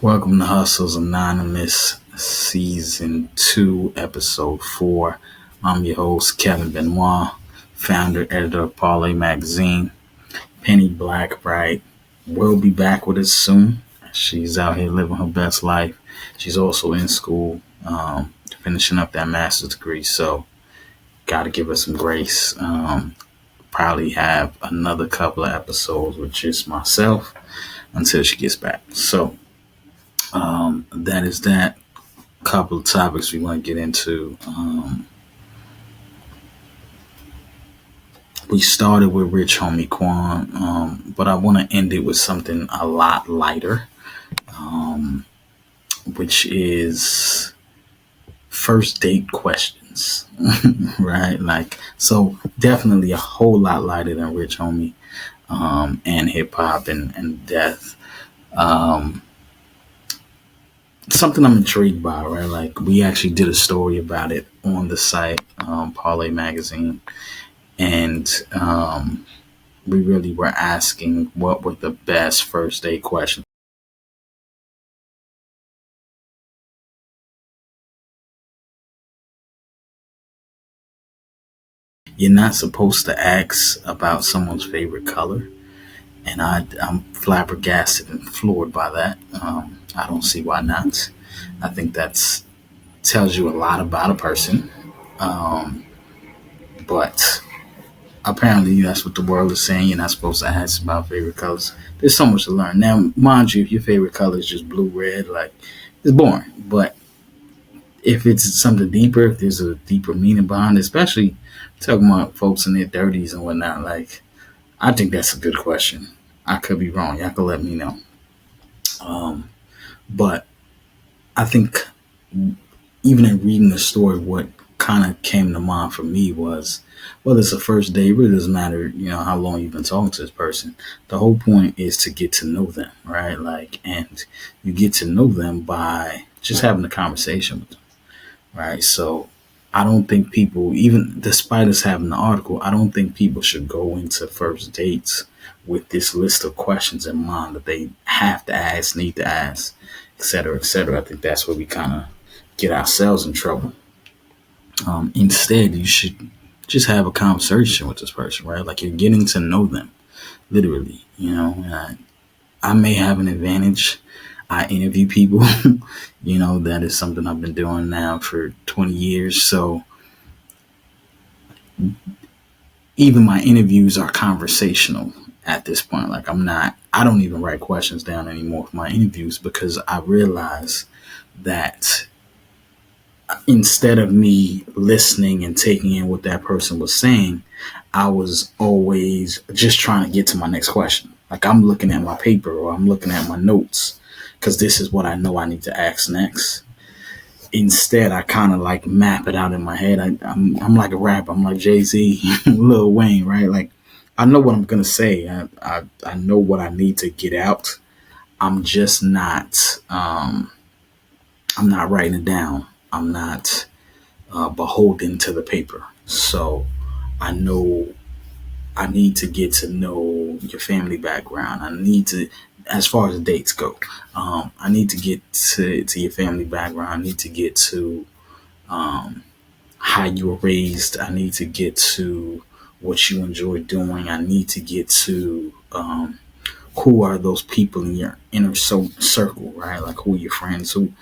Welcome to Hustles Anonymous, Season 2, Episode 4. I'm your host, Kevin Benoit, founder, editor of Parlay Magazine. Penny Blackbright will be back with us soon. She's out here living her best life. She's also in school, finishing up that master's degree, so got to give her some grace. Probably have another couple of episodes with just myself until she gets back. So, that is that. Couple of topics we want to get into. We started with Rich Homie Quan, but I want to end it with something a lot lighter, which is first date questions, right? So definitely a whole lot lighter than Rich Homie and hip hop and death. Something I'm intrigued by, right? Like we actually did a story about it on the site, Parlay Magazine, and we really were asking what were the best first date questions. You're not supposed to ask about someone's favorite color, and I'm flabbergasted and floored by that. I don't see why not. I think that's tells you a lot about a person, um, but apparently that's what the world is saying. You're not supposed to ask about favorite colors. There's so much to learn. Now, mind you, if your favorite color is just blue, red, like it's boring. But if it's something deeper, if there's a deeper meaning behind it, especially talking about folks in their 30s and whatnot, like I think that's a good question. I could be wrong. Y'all can let me know. Um, but I think even in reading the story, what kind of came to mind for me was whether it's a first date, it really doesn't matter, how long you've been talking to this person. The whole point is to get to know them, right? And you get to know them by just having a conversation with them, right? So I don't think people, even despite us having the article, I don't think people should go into first dates with this list of questions in mind that they have to ask, need to ask, et cetera, et cetera. I think that's where we kind of get ourselves in trouble. Instead, you should just have a conversation with this person, right? Like you're getting to know them, literally. I may have an advantage. I interview people. That is something I've been doing now for 20 years. So even my interviews are conversational at this point. Like I don't even write questions down anymore for my interviews because I realize that instead of me listening and taking in what that person was saying, I was always just trying to get to my next question. Like I'm looking at my paper or I'm looking at my notes because this is what I know I need to ask next. Instead, I kind of like map it out in my head. I'm like a rapper. I'm like Jay-Z, Lil Wayne, right? Like I know what I'm gonna say. I know what I need to get out. I'm just not. I'm not writing it down. I'm not beholden to the paper. So I know I need to get to know your family background. I need to, as far as dates go, I need to get to your family background. I need to get to how you were raised. I need to get to what you enjoy doing. I need to get to who are those people in your inner circle, right? Like who are your friends? Who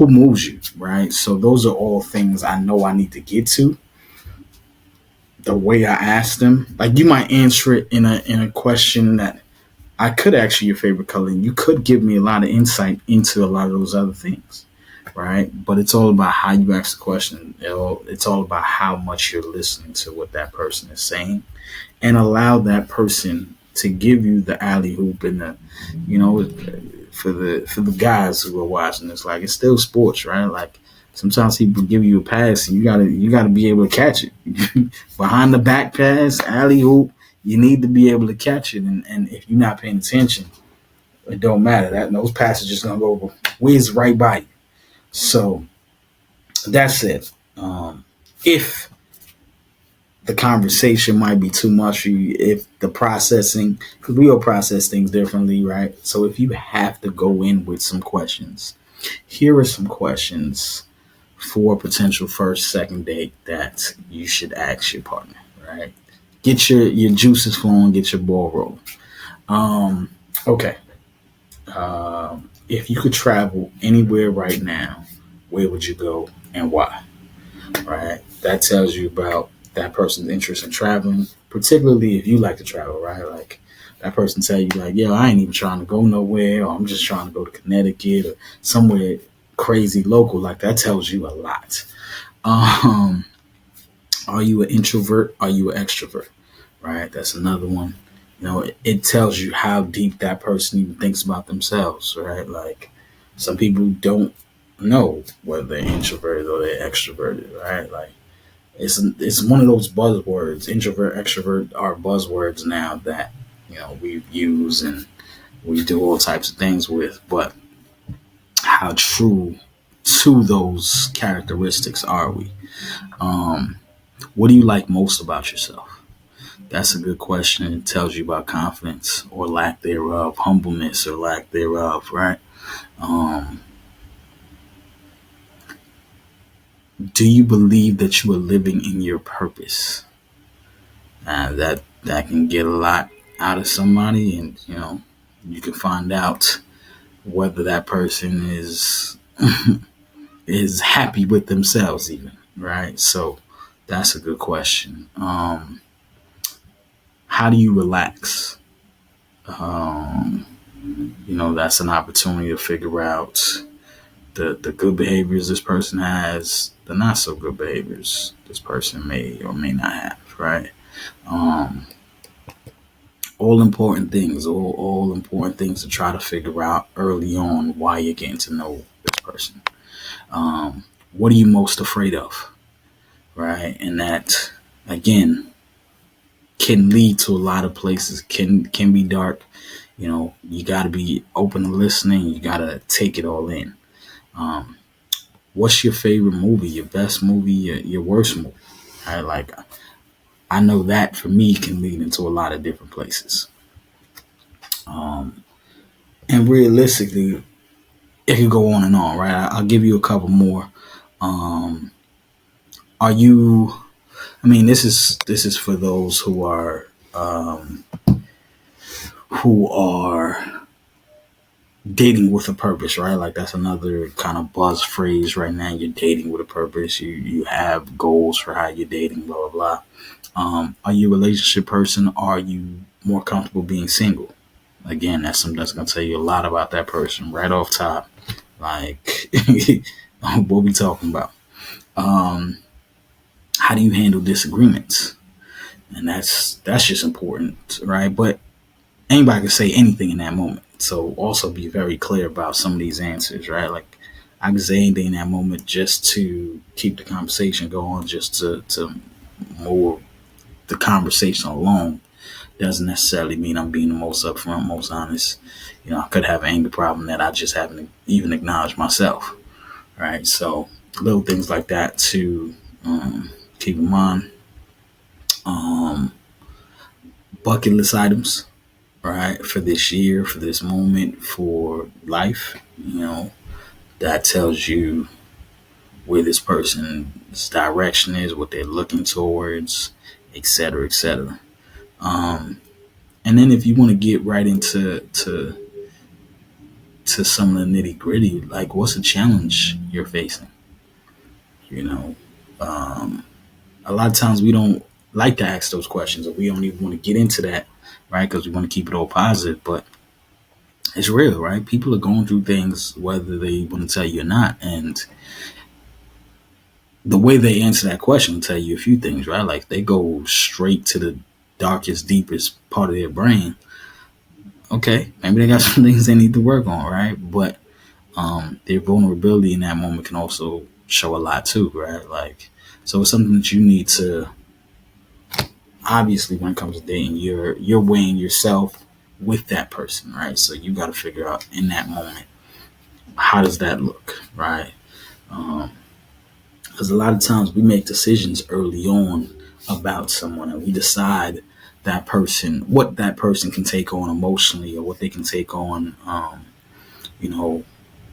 moves you, right? So those are all things I know I need to get to. The way I ask them, like you might answer it in a question that I could ask you your favorite color, and you could give me a lot of insight into a lot of those other things, right? But it's all about how you ask the question. It's all about how much you're listening to what that person is saying, and allow that person to give you the alley hoop and the, you know, for the guys who are watching this, like it's still sports, right? Like sometimes people give you a pass and you gotta be able to catch it. Behind the back pass, alley hoop, you need to be able to catch it. And if you're not paying attention, it don't matter. That those passes just gonna go whiz right by you. So that's it. If the conversation might be too much for you if the processing, because we all process things differently, right? So if you have to go in with some questions, here are some questions for a potential first, second date that you should ask your partner, right? Get your juices flowing, get your ball rolling. Okay. If you could travel anywhere right now, where would you go and why? Right? That tells you about that person's interest in traveling, particularly if you like to travel, right? Like that person tell you like, yeah, I ain't even trying to go nowhere, or I'm just trying to go to Connecticut or somewhere crazy local. Like that tells you a lot. Um, are you an introvert? Are you an extrovert? Right? That's another one. It tells you how deep that person even thinks about themselves, right? Like some people don't know whether they're introverted or they're extroverted, right? Like it's one of those buzzwords. Introvert, extrovert are buzzwords now that we use and we do all types of things with. But how true to those characteristics are we? Um, what do you like most about yourself? That's a good question. It tells you about confidence or lack thereof, humbleness or lack thereof, right? Um, do you believe that you are living in your purpose? That can get a lot out of somebody, and you can find out whether that person is is happy with themselves, even, right? So that's a good question. How do you relax? Um, that's an opportunity to figure out the good behaviors this person has, the not so good behaviors this person may or may not have, right? Um, all important things, all important things to try to figure out early on why you're getting to know this person. What are you most afraid of, right? And that, again, can lead to a lot of places, can be dark. You got to be open to listening. You got to take it all in. Um, what's your favorite movie, your best movie, your worst movie? Right? Like, I know that for me can lead into a lot of different places. Um, and realistically, it could go on and on, right? I'll give you a couple more. Um, are you? I mean, this is for those who are dating with a purpose, right? Like that's another kind of buzz phrase right now. You're dating with a purpose. You have goals for how you're dating, blah blah blah. Are you a relationship person? Are you more comfortable being single? Again, that's something that's gonna tell you a lot about that person right off top. Like what we talking about. Um, how do you handle disagreements? And that's just important, right? But anybody can say anything in that moment. So also be very clear about some of these answers, right? Like I can say anything in that moment just to keep the conversation going, just to move the conversation along. Doesn't necessarily mean I'm being the most upfront, most honest. I could have an anger problem that I just haven't even acknowledged myself, right? So little things like that to keep in mind. Um, bucket list items, right, for this year, for this moment, for life. That tells you where this person's direction is, what they're looking towards, et cetera, et cetera. Um, and then if you want to get right into to some of the nitty gritty, like what's a challenge you're facing? You know, um, a lot of times we don't like to ask those questions, or we don't even want to get into that, right? Because we want to keep it all positive, but it's real, right? People are going through things whether they want to tell you or not, and the way they answer that question will tell you a few things, right? Like they go straight to the darkest, deepest part of their brain. Okay, maybe they got some things they need to work on, right? But their vulnerability in that moment can also show a lot too, right? Like, so it's something that you need to, obviously, when it comes to dating, you're weighing yourself with that person, right? So you got to figure out in that moment, how does that look, right? Because a lot of times we make decisions early on about someone, and we decide that person, what that person can take on emotionally, or what they can take on, you know,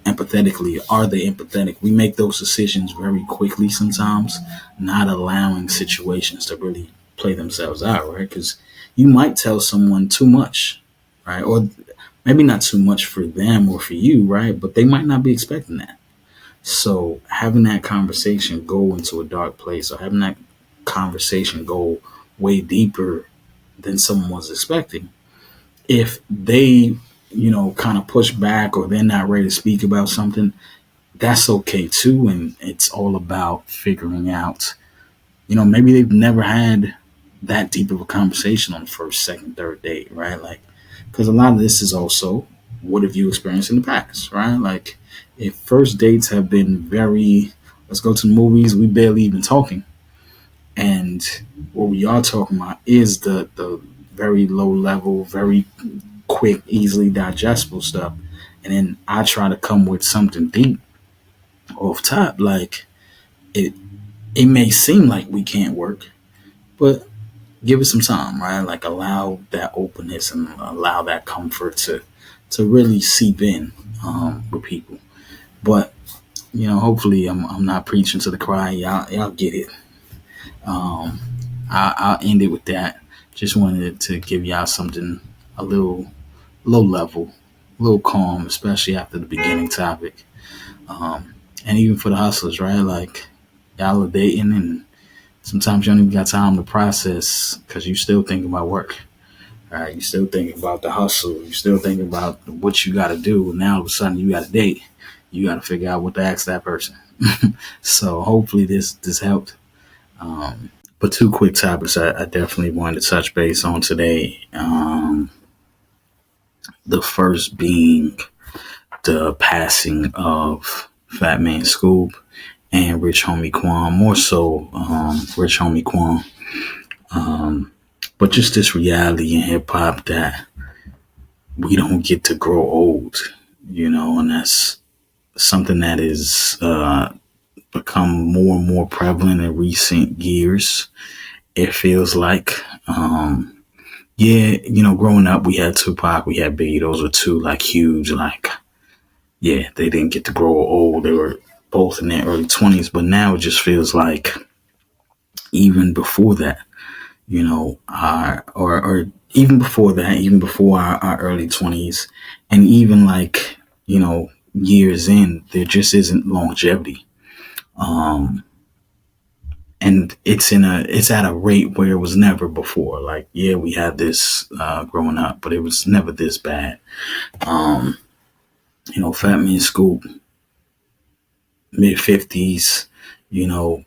empathetically. Are they empathetic? We make those decisions very quickly sometimes, not allowing situations to really play themselves out, right? Because you might tell someone too much, right? Or maybe not too much for them or for you, right? But they might not be expecting that. So having that conversation go into a dark place, or having that conversation go way deeper than someone was expecting, if they, kind of push back, or they're not ready to speak about something, that's okay too. And it's all about figuring out, maybe they've never had that deep of a conversation on the first, second, third date, right? Like, because a lot of this is also, what have you experienced in the past, right? Like, if first dates have been very, let's go to the movies, we barely even talking. And what we are talking about is the very low level, very quick, easily digestible stuff. And then I try to come with something deep off top. Like, it it may seem like we can't work, but give it some time, right? Like, allow that openness and allow that comfort to really seep in, with people. But hopefully, I'm not preaching to the choir. Y'all get it. Um, I'll end it with that. Just wanted to give y'all something a little low level, a little calm, especially after the beginning topic. And even for the hustlers, right? Like, y'all are dating, and sometimes you don't even got time to process because you still thinking about work. Right? You still thinking about the hustle. You still thinking about what you got to do. And now all of a sudden you got a date. You got to figure out what to ask that person. So hopefully this helped. But two quick topics I definitely wanted to touch base on today. The first being the passing of Fat Man Scoop and Rich Homie Quan. More so, Rich Homie Quan. But just this reality in hip hop that we don't get to grow old, and that's something that is become more and more prevalent in recent years. It feels like, yeah, growing up, we had Tupac, we had Biggie. Those were two like huge, like, yeah, they didn't get to grow old. They were both in their early 20s, but now it just feels like even before that, or even before that, even before our early 20s, and even like, years in, there just isn't longevity. Um, and it's at a rate where it was never before. Like, yeah, we had this growing up, but it was never this bad. Um, Fat Man Scoop, mid 50s, you know,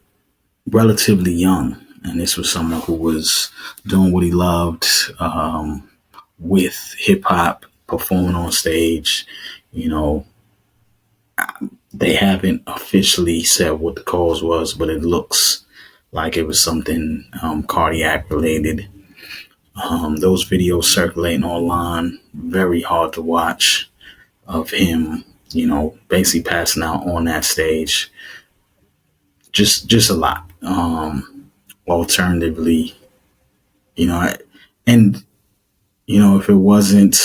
relatively young. And this was someone who was doing what he loved, with hip hop, performing on stage. You know, they haven't officially said what the cause was, but it looks like it was something cardiac related. Those videos circulating online, very hard to watch, of him, basically passing out on that stage. Just a lot. Alternatively, you know, and if it wasn't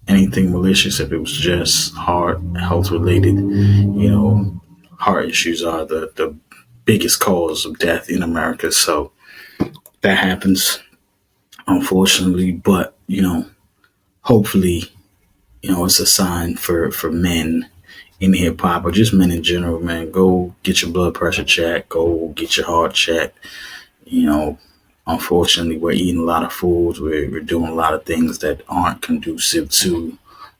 anything malicious, if it was just heart health related, heart issues are the biggest cause of death in America. So that happens, unfortunately. But hopefully, it's a sign for men in hip hop, or just men in general. Man, go get your blood pressure checked. Go get your heart checked. You know, Unfortunately, we're eating a lot of foods. We're doing a lot of things that aren't conducive to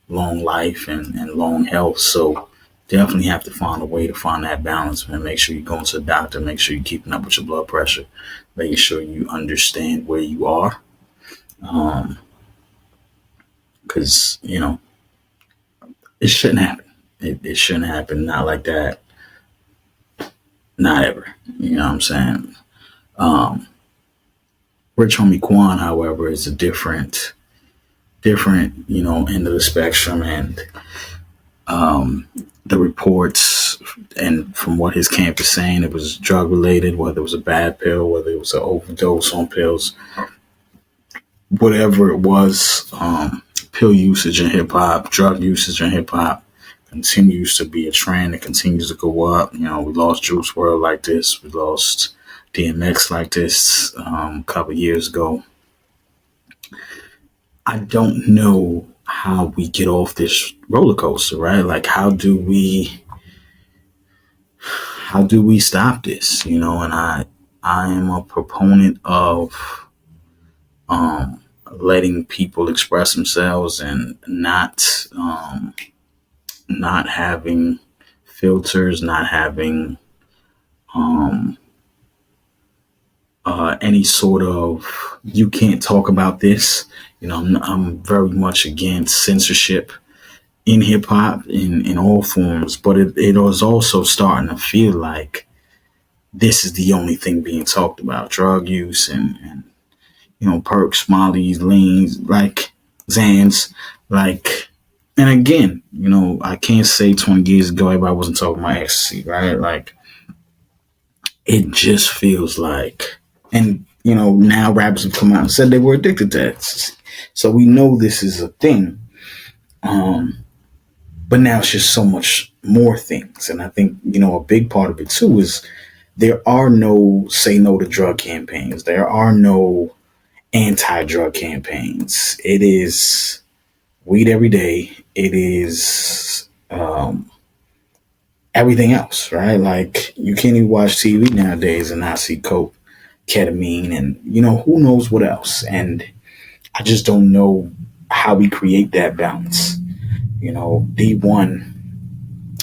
long life and long health. So definitely have to find a way to find that balance, man. Make sure you're going to the doctor. Make sure you're keeping up with your blood pressure. Making sure you understand where you are. Because, it shouldn't happen. It shouldn't happen. Not like that. Not ever. You know what I'm saying? Um, Rich Homie Quan, however, is a different, end of the spectrum. And the reports, and from what his camp is saying, it was drug related, whether it was a bad pill, whether it was an overdose on pills, whatever it was. Pill usage in hip hop, drug usage in hip hop continues to be a trend. It continues to go up. We lost Juice World like this. We lost DMX like this a couple years ago. I don't know how we get off this roller coaster, right? Like, how do we stop this? And I am a proponent of letting people express themselves and not having filters, not having um, any sort of you can't talk about this. I'm very much against censorship in hip hop in all forms, but it was also starting to feel like this is the only thing being talked about: drug use and perks, mollies, leans, like Zans, like. And again, I can't say 20 years ago everybody wasn't talking about ecstasy, right? Like, it just feels like, and now rappers have come out and said they were addicted to ecstasy, so we know this is a thing. Um, but now it's just so much more things, and I think a big part of it too is there are no say no to drug campaigns. There are no anti-drug campaigns. It is weed every day. It is everything else, right? Like, you can't even watch TV nowadays and not see coke, ketamine, and who knows what else. And I just don't know how we create that balance. D1,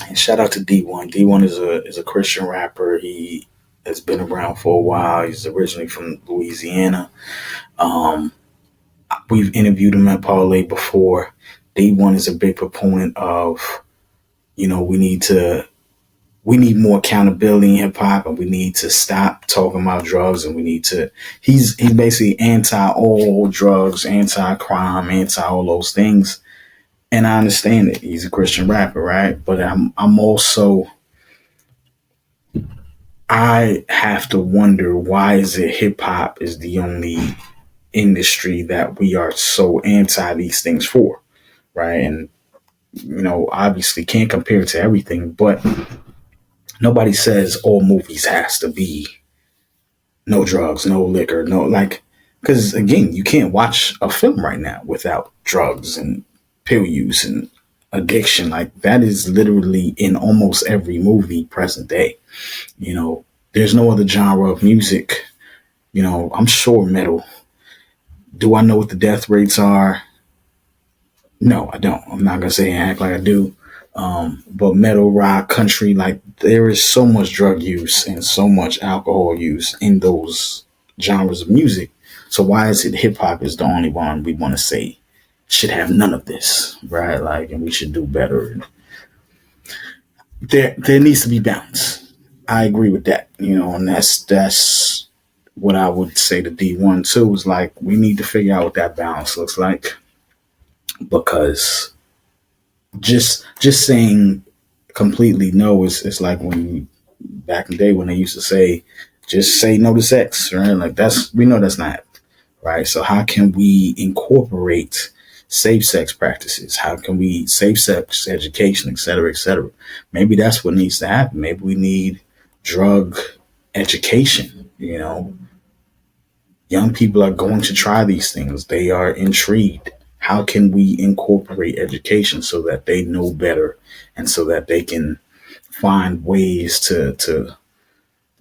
and shout out to D1. D1 is a Christian rapper. He has been around for a while. He's originally from Louisiana. Um, we've interviewed him at Parlay before. D1 is a big proponent of, we need more accountability in hip hop, and we need to stop talking about drugs, and we need to. He's basically anti all drugs, anti crime, anti all those things. And I understand it. He's a Christian rapper, right? But I'm also, I have to wonder, why is it hip hop is the only industry that we are so anti these things for, right? And obviously can't compare it to everything, but nobody says all movies has to be no drugs, no liquor, no, like, because again, you can't watch a film right now without drugs and pill use and addiction. Like, that is literally in almost every movie present day. There's no other genre of music. I'm sure metal. Do I know what the death rates are? No, I don't. I'm not gonna say and act like I do. But metal, rock, country, like, there is so much drug use and so much alcohol use in those genres of music. So why is it hip hop is the only one we want to say should have none of this, right? Like, and we should do better. There needs to be balance. I agree with that, and that's what I would say to D1 too, is like, we need to figure out what that balance looks like, because just saying completely no is like when back in the day when they used to say just say no to sex, right? Like, we know that's not right. So how can we incorporate safe sex practices? How can we safe sex education, et cetera, et cetera? Maybe that's what needs to happen. Maybe we need drug education. Young people are going to try these things. They are intrigued. How can we incorporate education so that they know better, and so that they can find ways to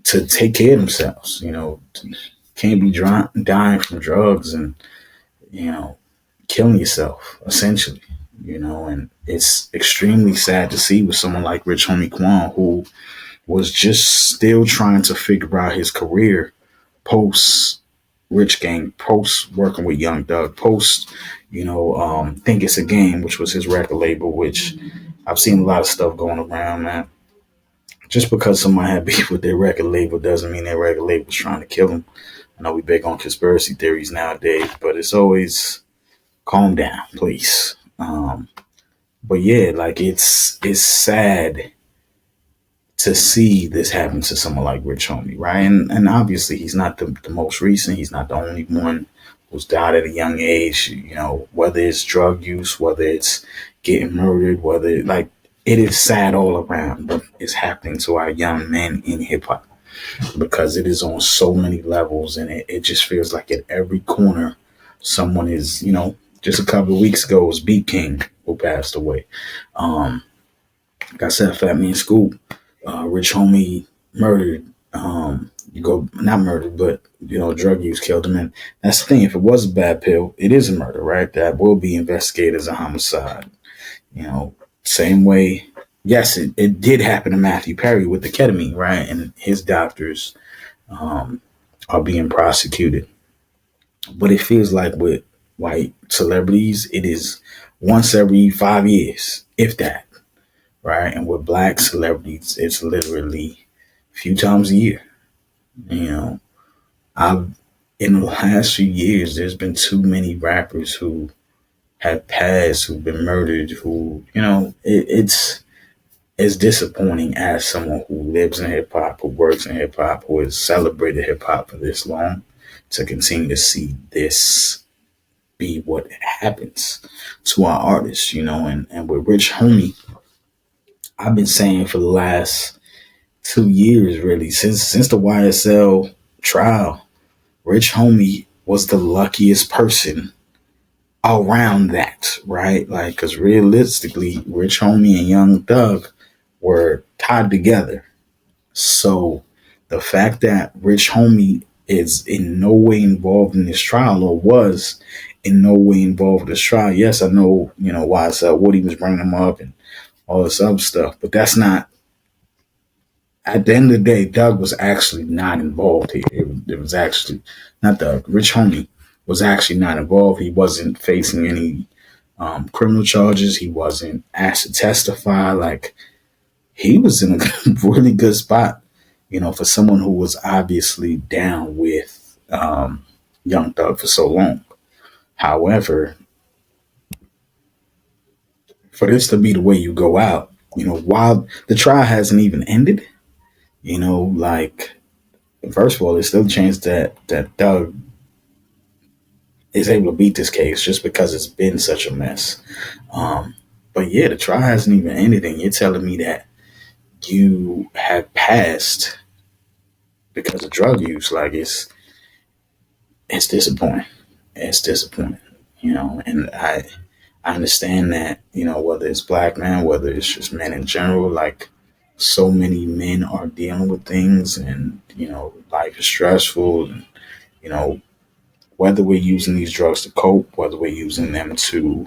take care of themselves? Can't be dying from drugs and you know killing yourself essentially. And it's extremely sad to see with someone like Rich Homie Quan, who was just still trying to figure out his career post Rich Gang, post working with Young Thug, post, Think It's a Game, which was his record label, which I've seen a lot of stuff going around, man. Just because somebody had beef with their record label doesn't mean their record label was trying to kill them. I know we big on conspiracy theories nowadays, but it's always calm down, please. But yeah, like it's sad to see this happen to someone like Rich Homie, right? And obviously he's not the most recent. He's not the only one who's died at a young age. You know, whether it's drug use, whether it's getting murdered, whether like it is sad all around what is happening to our young men in hip hop because it is on so many levels and it just feels like at every corner someone is, just a couple of weeks ago it was Beat King who passed away. Um, like I said, Fat Man Scoop, Rich Homie murdered. You go not murdered, but drug use killed him. And that's the thing. If it was a bad pill, it is a murder, right? That will be investigated as a homicide. You know, same way. Yes, it did happen to Matthew Perry with the ketamine, right? And his doctors um, are being prosecuted. But it feels like with white celebrities, it is once every 5 years, if that, right? And with black celebrities, it's literally a few times a year. You know, I've in the last few years, there's been too many rappers who have passed, who've been murdered, who it's disappointing as someone who lives in hip hop, who works in hip hop, who has celebrated hip hop for this long, to continue to see this be what happens to our artists, and with Rich Homie, I've been saying for the last 2 years, really, since the YSL trial, Rich Homie was the luckiest person around that, right? Like, because realistically, Rich Homie and Young Thug were tied together. So the fact that Rich Homie is in no way involved in this trial or was in no way involved in this trial. Yes, I know, why it's Woody was bringing him up and all this other stuff, but that's not, at the end of the day, Doug was actually not involved here. It was actually not Doug. Rich Homie was actually not involved. He wasn't facing any criminal charges. He wasn't asked to testify. Like, he was in a really good spot, for someone who was obviously down with Young Thug for so long. However, for this to be the way you go out, while the trial hasn't even ended, like, first of all, there's still a chance that Thug is able to beat this case just because it's been such a mess. Um, but yeah, the trial hasn't even ended, and you're telling me that you have passed because of drug use. Like, it's disappointing. It's disappointing, and I understand that, whether it's black men, whether it's just men in general, like so many men are dealing with things and, life is stressful and, you know, whether we're using these drugs to cope, whether we're using them to,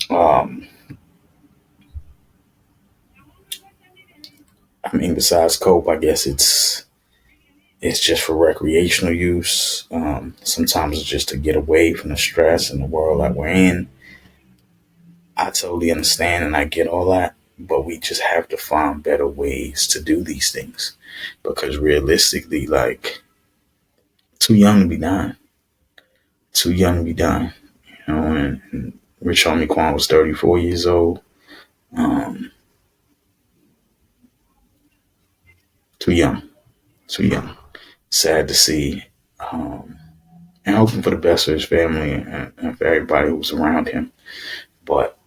um, besides cope, I guess it's just for recreational use. Sometimes it's just to get away from the stress and the world that we're in. I totally understand and I get all that, but we just have to find better ways to do these things because realistically, like, too young to be done, too young to be done, and Rich Homie Quan was 34 years old. Um, Too young, too young. Sad to see, um, and hoping for the best for his family and for everybody who's around him. But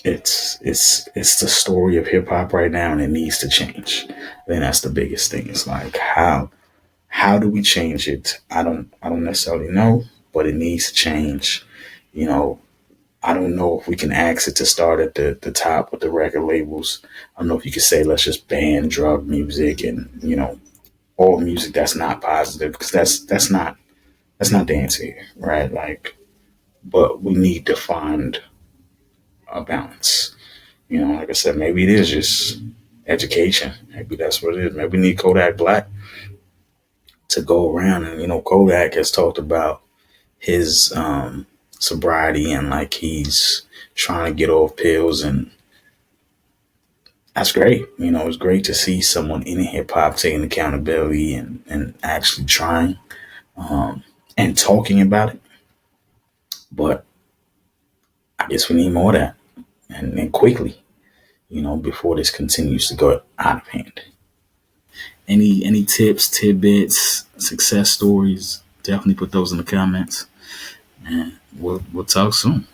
it's the story of hip hop right now, and it needs to change. Then that's the biggest thing. It's like how do we change it? I don't necessarily know, but it needs to change. You know, I don't know if we can ask it to start at the top with the record labels. I don't know if you could say let's just ban drug music and all music that's not positive because that's not the answer here, right? Like, but we need to find a balance. Like I said, maybe it is just education. Maybe that's what it is. Maybe we need Kodak Black to go around and Kodak has talked about his sobriety and like he's trying to get off pills and that's great. It's great to see someone in hip hop taking accountability and actually trying and talking about it. But I guess we need more of that, and quickly, before this continues to go out of hand. Any tips, tidbits, success stories? Definitely put those in the comments, and we'll talk soon.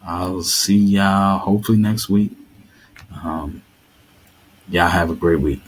I'll see y'all hopefully next week. Um, y'all have a great week.